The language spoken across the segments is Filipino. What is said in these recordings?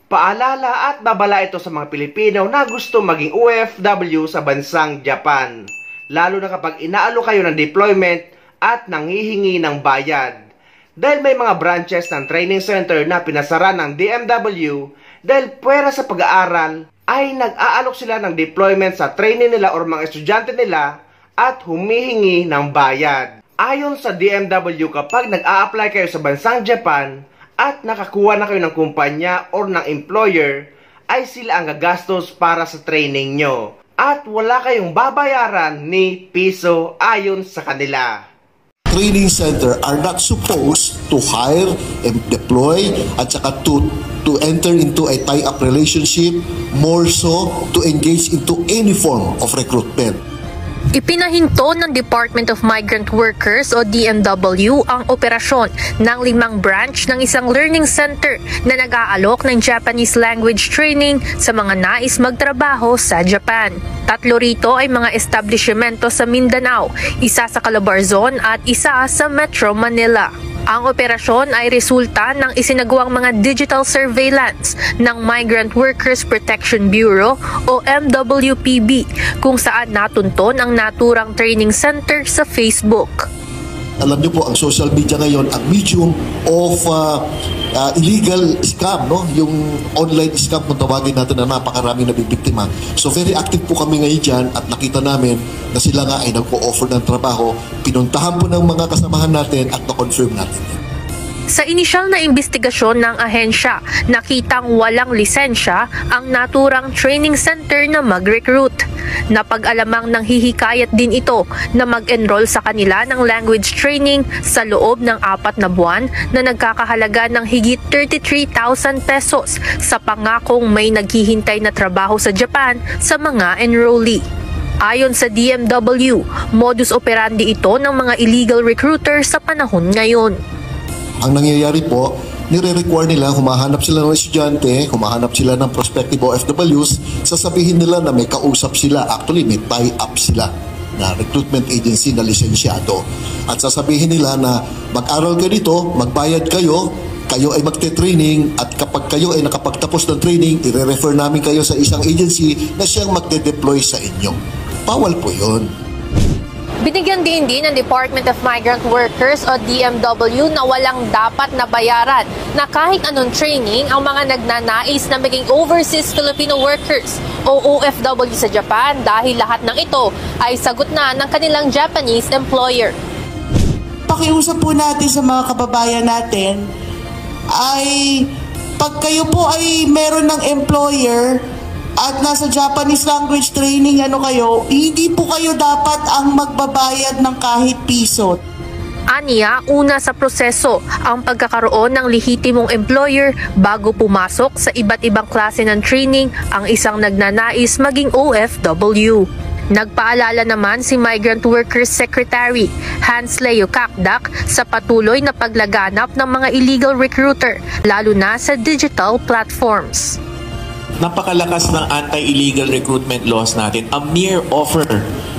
Paalala at babala ito sa mga Pilipino na gusto maging OFW sa bansang Japan, lalo na kapag inaalo kayo ng deployment at nanghihingi ng bayad. Dahil may mga branches ng training center na pinasara ng DMW dahil puwera sa pag-aaral, ay nag-aalok sila ng deployment sa training nila o mga estudyante nila at humihingi ng bayad. Ayon sa DMW, kapag nag-a-apply kayo sa bansang Japan at nakakuha na kayo ng kumpanya o ng employer, ay sila ang gagastos para sa training nyo. At wala kayong babayaran ni piso ayon sa kanila. Training center are not supposed to hire and deploy at saka to enter into a tie-up relationship, more so to engage into any form of recruitment. Ipinahinto ng Department of Migrant Workers o DMW ang operasyon ng 5 branch ng isang learning center na nag-aalok ng Japanese language training sa mga nais magtrabaho sa Japan. 3 rito ay mga establishmento sa Mindanao, isa sa Calabarzon at isa sa Metro Manila. Ang operasyon ay resulta ng isinagawang mga digital surveillance ng Migrant Workers Protection Bureau o MWPB, kung saan natunton ang naturang training center sa Facebook. Alam niyo po, ang social media ngayon, ang medium of illegal scam, no? Yung online scam kung tawagin natin na napakaraming nabibiktima. So very active po kami ngayon dyan at nakita namin na sila nga ay nagpo-offer ng trabaho. Pinuntahan po ng mga kasamahan natin at na-confirm natin. Sa inisyal na imbestigasyon ng ahensya, nakitang walang lisensya ang naturang training center na mag-recruit. Napag-alamang nanghihikayat din ito na mag-enroll sa kanila ng language training sa loob ng 4 na buwan na nagkakahalaga ng higit 33,000 pesos sa pangakong may naghihintay na trabaho sa Japan sa mga enrollee. Ayon sa DMW, modus operandi ito ng mga illegal recruiter sa panahon ngayon. Ang nangyayari po, nire-require nila, humahanap sila ng estudyante, humahanap sila ng prospective OFWs, sasabihin nila na may kausap sila, actually may tie-up sila na recruitment agency na lisensyado. At sasabihin nila na mag-aral kayo dito, magbayad kayo, kayo ay magte-training at kapag kayo ay nakapagtapos ng training, i-refer namin kayo sa isang agency na siyang magde-deploy sa inyo. Bawal po yun. Binigyan din ng Department of Migrant Workers o DMW na walang dapat na bayaran na kahit anong training ang mga nagnanais na maging overseas Filipino workers o OFW sa Japan dahil lahat ng ito ay sagot na ng kanilang Japanese employer. Pakiusap po natin sa mga kababayan natin ay pag kayo po ay meron ng employer at nasa Japanese language training kayo, hindi po kayo dapat ang magbabayad ng kahit piso. Aniya, una sa proseso ang pagkakaroon ng lehitimong employer bago pumasok sa iba't ibang klase ng training ang isang nagnanais maging OFW. Nagpaalala naman si Migrant Workers Secretary Hans Leo Kakdak sa patuloy na paglaganap ng mga illegal recruiter, lalo na sa digital platforms. Napakalakas ng anti-illegal recruitment laws natin. A mere offer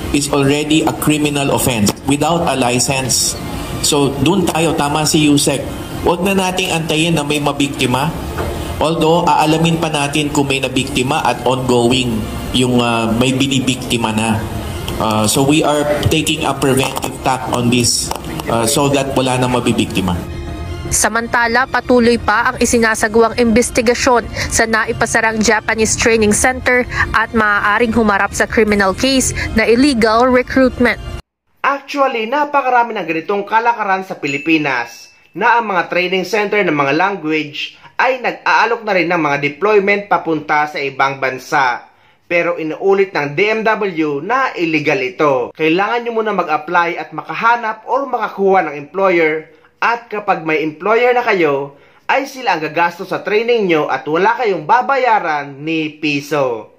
is already a criminal offense without a license. So, dun tayo, tama si Yusek. Huwag na nating antayin na may mabiktima. Although, aalamin pa natin kung may nabiktima at ongoing yung may binibiktima na. So, we are taking a preventive tack on this so that wala na mabibiktima. Samantala, patuloy pa ang isinasagawang investigasyon sa naipasarang Japanese Training Center at maaaring humarap sa criminal case na illegal recruitment. Actually, napakarami ng ganitong kalakaran sa Pilipinas na ang mga training center ng mga language ay nag-aalok na rin ng mga deployment papunta sa ibang bansa. Pero inuulit ng DMW na illegal ito. Kailangan nyo muna mag-apply at makahanap o makakuha ng employer. At kapag may employer na kayo, ay sila ang gagastos sa training nyo at wala kayong babayaran ni piso.